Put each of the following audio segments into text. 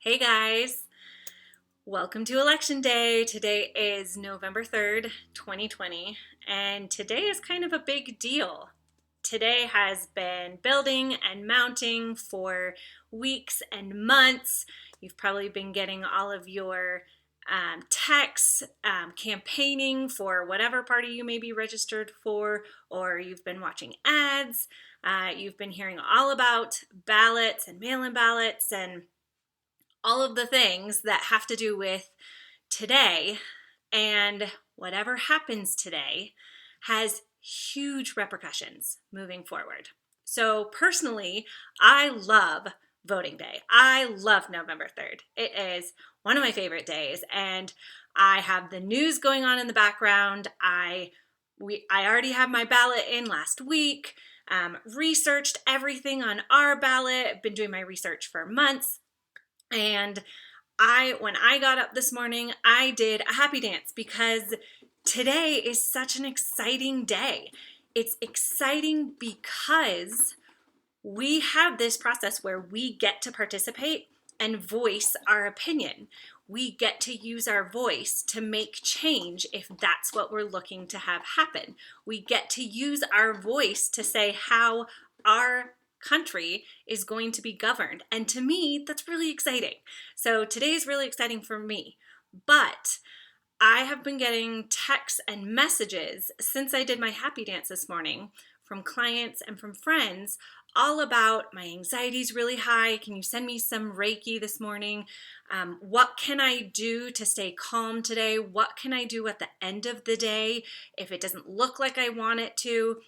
Hey guys, welcome to Election Day. Today is November 3rd, 2020, and today is kind of a big deal. Today has been building and mounting for weeks and months. You've probably been getting all of your texts, campaigning for whatever party you may be registered for, or you've been watching ads. You've been hearing all about ballots and mail-in ballots and all of the things that have to do with today, and whatever happens today has huge repercussions moving forward. So personally, I love voting day. I love November 3rd. It is one of my favorite days, and I have the news going on in the background. I already had my ballot in last week, researched everything on our ballot. I've been doing my research for months. And when I got up this morning, I did a happy dance because today is such an exciting day. It's exciting because we have this process where we get to participate and voice our opinion. We get to use our voice to make change if that's what we're looking to have happen. We get to use our voice to say how our country is going to be governed. And to me, that's really exciting. So today is really exciting for me. But I have been getting texts and messages since I did my happy dance this morning from clients and from friends all about my anxiety's really high. Can you send me some Reiki this morning? What can I do to stay calm today? What can I do at the end of the day if it doesn't look like I want it to?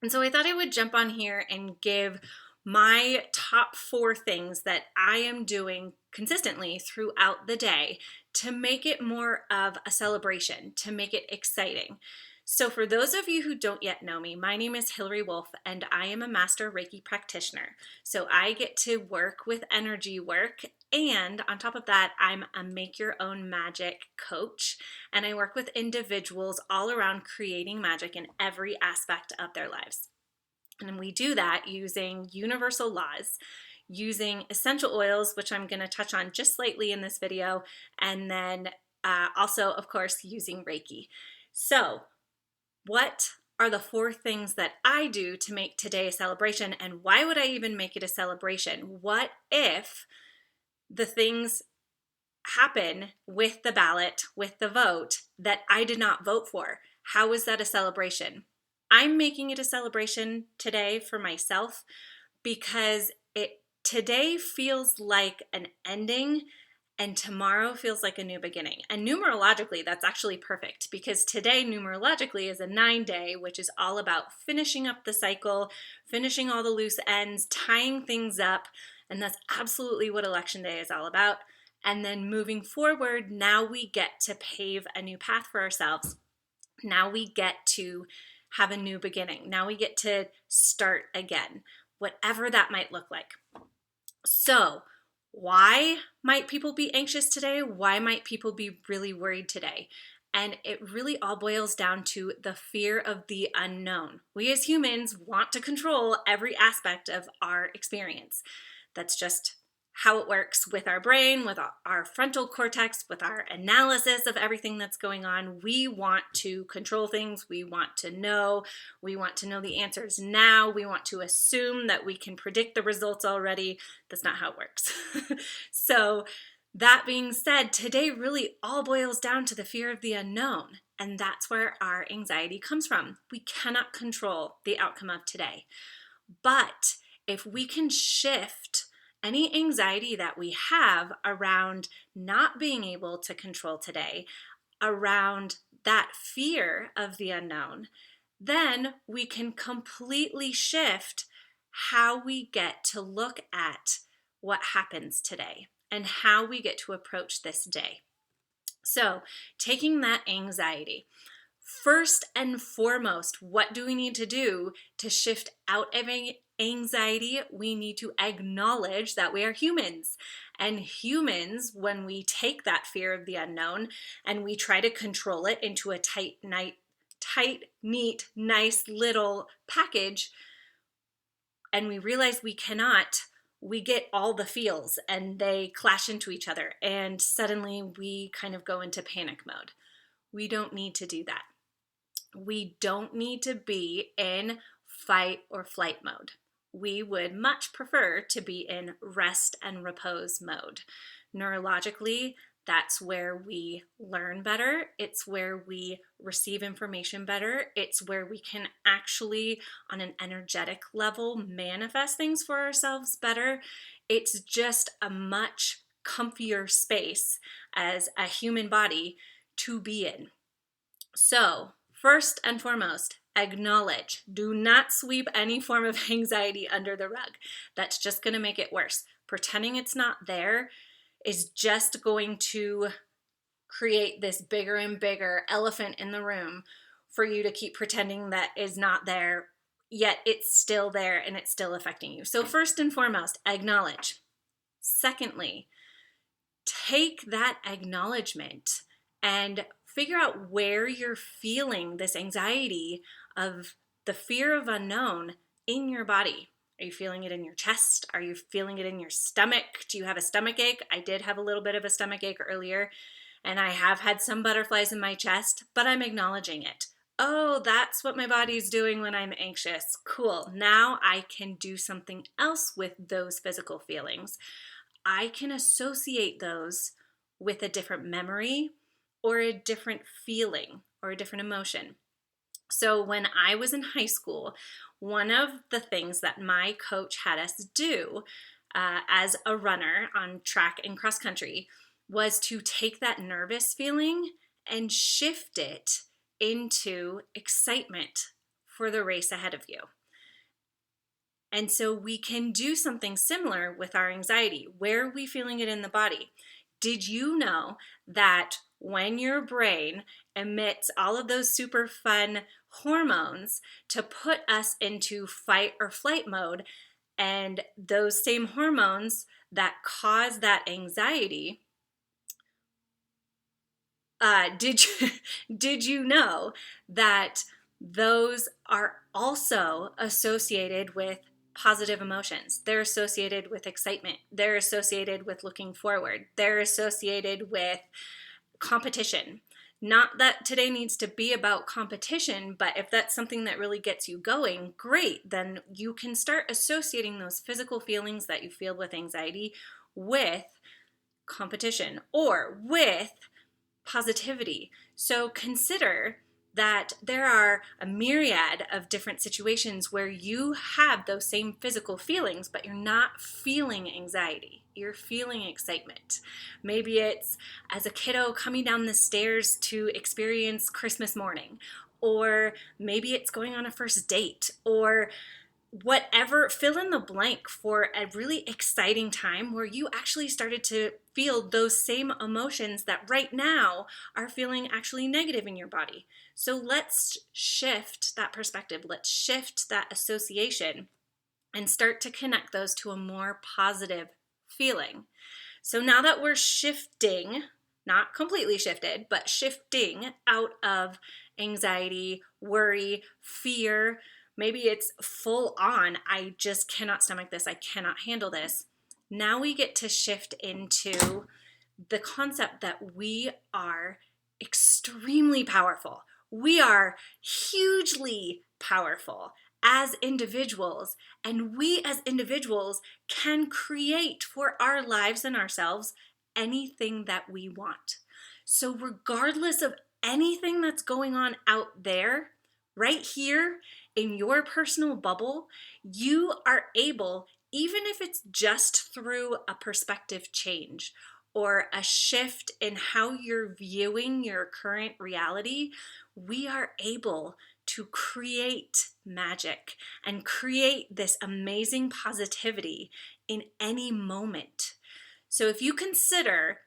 And so I thought I would jump on here and give my top 4 things that I am doing consistently throughout the day to make it more of a celebration, to make it exciting. So for those of you who don't yet know me, my name is Hillary Wolf, and I am a master Reiki practitioner. So I get to work with energy work, and on top of that, I'm a make your own magic coach, and I work with individuals all around creating magic in every aspect of their lives. And we do that using universal laws, using essential oils, which I'm going to touch on just slightly in this video, and then also, of course, using Reiki. So what are the 4 things that I do to make today a celebration, and why would I even make it a celebration? What if the things happen with the ballot, with the vote, that I did not vote for? How is that a celebration? I'm making it a celebration today for myself because today feels like an ending and tomorrow feels like a new beginning. And numerologically, that's actually perfect because today numerologically is a 9-day, which is all about finishing up the cycle, finishing all the loose ends, tying things up. And that's absolutely what Election Day is all about. And then moving forward, now we get to pave a new path for ourselves. Now we get to have a new beginning. Now we get to start again, whatever that might look like. So, why might people be anxious today? Why might people be really worried today? And it really all boils down to the fear of the unknown. We as humans want to control every aspect of our experience. That's just how it works with our brain, with our frontal cortex, with our analysis of everything that's going on. We want to control things. We want to know. We want to know the answers now. We want to assume that we can predict the results already. That's not how it works. So that being said, today really all boils down to the fear of the unknown. And that's where our anxiety comes from. We cannot control the outcome of today. But if we can shift any anxiety that we have around not being able to control today, around that fear of the unknown, then we can completely shift how we get to look at what happens today and how we get to approach this day. So, taking that anxiety, first and foremost, what do we need to do to shift out of anxiety? We need to acknowledge that we are humans. And humans, when we take that fear of the unknown and we try to control it into a tight, neat, nice little package, and we realize we cannot, we get all the feels and they clash into each other, and suddenly we kind of go into panic mode. We don't need to do that. We don't need to be in fight or flight mode. We would much prefer to be in rest and repose mode. Neurologically, that's where we learn better. It's where we receive information better. It's where we can actually, on an energetic level, manifest things for ourselves better. It's just a much comfier space as a human body to be in. So, first and foremost, acknowledge. Do not sweep any form of anxiety under the rug. That's just going to make it worse. Pretending it's not there is just going to create this bigger and bigger elephant in the room for you to keep pretending that is not there, yet it's still there and it's still affecting you. So first and foremost, acknowledge. Secondly, take that acknowledgement and figure out where you're feeling this anxiety of the fear of unknown in your body. Are you feeling it in your chest? Are you feeling it in your stomach? Do you have a stomach ache? I did have a little bit of a stomach ache earlier, and I have had some butterflies in my chest, but I'm acknowledging it. Oh, that's what my body's doing when I'm anxious. Cool. Now I can do something else with those physical feelings. I can associate those with a different memory or a different feeling or a different emotion. So when I was in high school, one of the things that my coach had us do as a runner on track and cross country was to take that nervous feeling and shift it into excitement for the race ahead of you. And so we can do something similar with our anxiety. Where are we feeling it in the body? Did you know that when your brain emits all of those super fun hormones to put us into fight or flight mode, and those same hormones that cause that anxiety, did you know that those are also associated with positive emotions? They're associated with excitement. They're associated with looking forward. They're associated with competition. Not that today needs to be about competition, but if that's something that really gets you going, great. Then you can start associating those physical feelings that you feel with anxiety with competition or with positivity. So consider that there are a myriad of different situations where you have those same physical feelings, but you're not feeling anxiety. You're feeling excitement. Maybe it's as a kiddo coming down the stairs to experience Christmas morning, or maybe it's going on a first date, or whatever, fill in the blank for a really exciting time where you actually started to feel those same emotions that right now are feeling actually negative in your body. So let's shift that perspective. Let's shift that association and start to connect those to a more positive feeling. So now that we're shifting, not completely shifted, but shifting out of anxiety, worry, fear, maybe it's full on, I just cannot stomach this, I cannot handle this. Now we get to shift into the concept that we are extremely powerful. We are hugely powerful as individuals, and we as individuals can create for our lives and ourselves anything that we want. So regardless of anything that's going on out there, right here in your personal bubble, you are able, even if it's just through a perspective change or a shift in how you're viewing your current reality, we are able to create magic and create this amazing positivity in any moment. So if you consider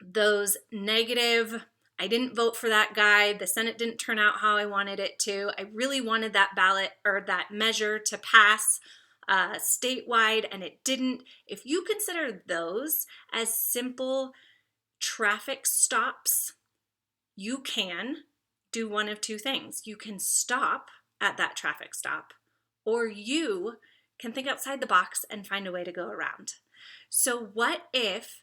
those negative, I didn't vote for that guy, the Senate didn't turn out how I wanted it to, I really wanted that ballot or that measure to pass statewide and it didn't. If you consider those as simple traffic stops, you can do one of two things. You can stop at that traffic stop, or you can think outside the box and find a way to go around. So what if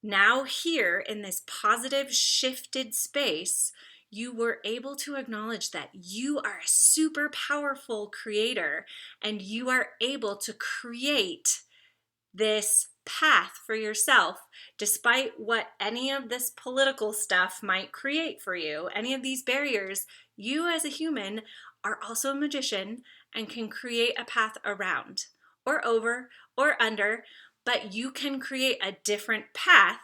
now here in this positive shifted space, you were able to acknowledge that you are a super powerful creator and you are able to create this path for yourself, despite what any of this political stuff might create for you, any of these barriers. You as a human are also a magician and can create a path around or over or under, but you can create a different path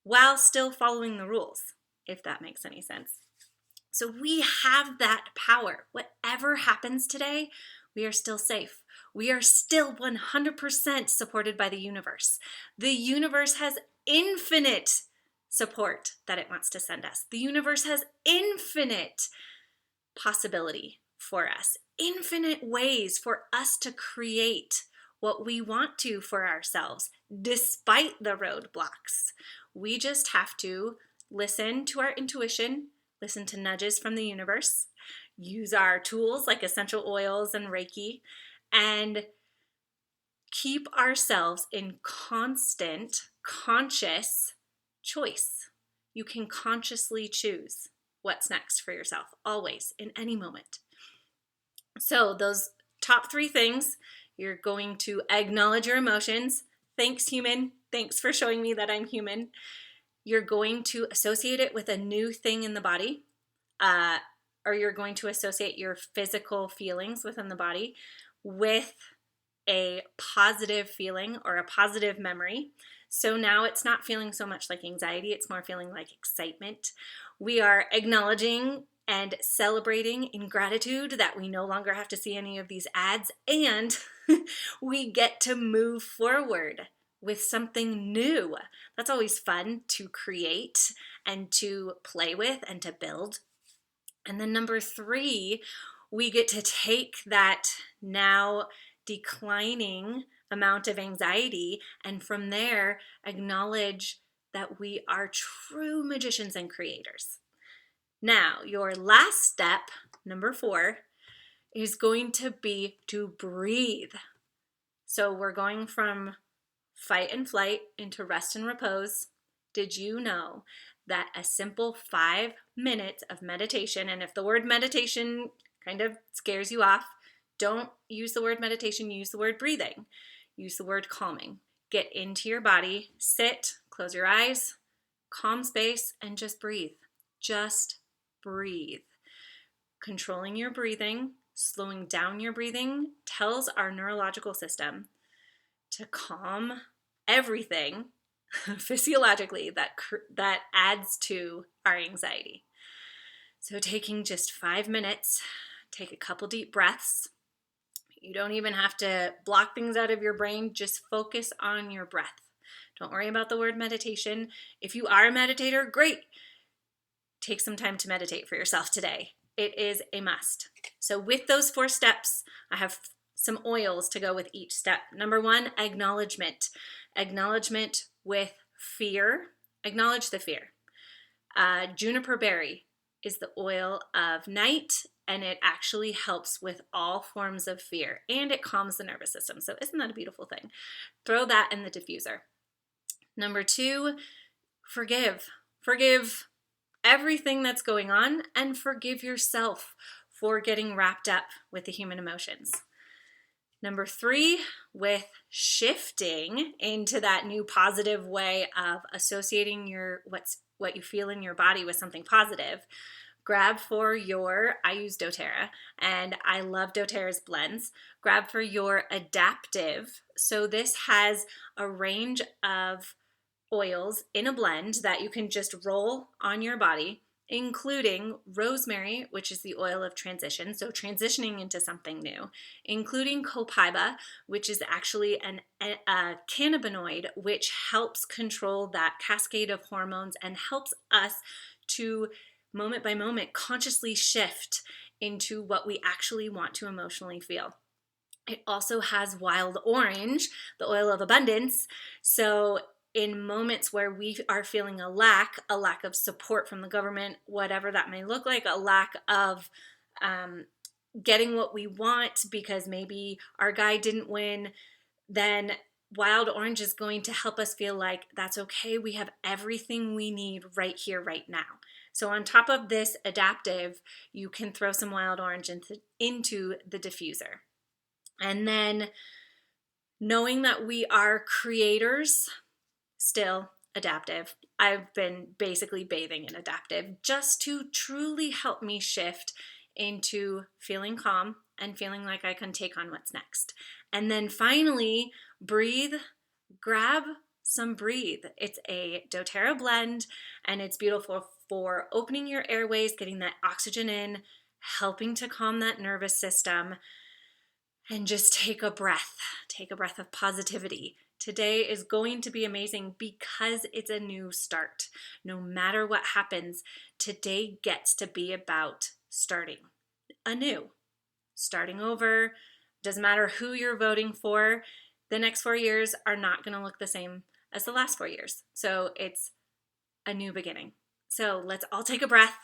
while still following the rules, if that makes any sense. So we have that power. Whatever happens today, we are still safe. We are still 100% supported by the universe. The universe has infinite support that it wants to send us. The universe has infinite possibility for us, infinite ways for us to create what we want to for ourselves, despite the roadblocks. We just have to listen to our intuition, listen to nudges from the universe, use our tools like essential oils and Reiki, and keep ourselves in constant, conscious choice. You can consciously choose what's next for yourself, always, in any moment. So those top 3 things, you're going to acknowledge your emotions. Thanks, human. Thanks for showing me that I'm human. You're going to associate it with a new thing in the body, or you're going to associate your physical feelings within the body with a positive feeling or a positive memory. So now it's not feeling so much like anxiety, it's more feeling like excitement. We are acknowledging and celebrating in gratitude that we no longer have to see any of these ads, and we get to move forward with something new. That's always fun to create and to play with and to build. And then number 3, we get to take that now declining amount of anxiety and from there acknowledge that we are true magicians and creators. Now, your last step, number 4, is going to be to breathe. So we're going from fight and flight into rest and repose. Did you know that a simple 5 minutes of meditation, and if the word meditation kind of scares you off, don't use the word meditation, use the word breathing. Use the word calming. Get into your body, sit, close your eyes, calm space, and just breathe. Just breathe. Controlling your breathing, slowing down your breathing tells our neurological system to calm everything physiologically that adds to our anxiety. So taking just 5 minutes, take a couple deep breaths. You don't even have to block things out of your brain. Just focus on your breath. Don't worry about the word meditation. If you are a meditator, great. Take some time to meditate for yourself today. It is a must. So with those 4 steps, I have some oils to go with each step. Number 1, acknowledgement. Acknowledgement with fear. Acknowledge the fear. Juniper berry is the oil of night, and it actually helps with all forms of fear, and it calms the nervous system. So isn't that a beautiful thing? Throw that in the diffuser. Number 2, forgive. Forgive everything that's going on, and forgive yourself for getting wrapped up with the human emotions. Number 3, with shifting into that new positive way of associating what you feel in your body with something positive, grab for your, I use doTERRA, and I love doTERRA's blends. Grab for your adaptive. So this has a range of oils in a blend that you can just roll on your body, including rosemary, which is the oil of transition, so transitioning into something new, including copaiba, which is actually a cannabinoid, which helps control that cascade of hormones and helps us to moment by moment consciously shift into what we actually want to emotionally feel. It also has wild orange, the oil of abundance. So in moments where we are feeling a lack of support from the government, whatever that may look like, a lack of getting what we want because maybe our guy didn't win, then Wild Orange is going to help us feel like that's okay. We have everything we need right here, right now. So on top of this adaptive, you can throw some Wild Orange into the diffuser. And then knowing that we are creators, still adaptive. I've been basically bathing in adaptive just to truly help me shift into feeling calm and feeling like I can take on what's next. And then finally, breathe, grab some breathe. It's a doTERRA blend and it's beautiful for opening your airways, getting that oxygen in, helping to calm that nervous system, and just take a breath. Take a breath of positivity. Today is going to be amazing because it's a new start. No matter what happens, today gets to be about starting anew, starting over. Doesn't matter who you're voting for. The next 4 years are not going to look the same as the last 4 years. So it's a new beginning. So let's all take a breath.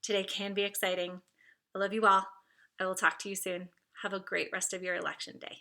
Today can be exciting. I love you all. I will talk to you soon. Have a great rest of your election day.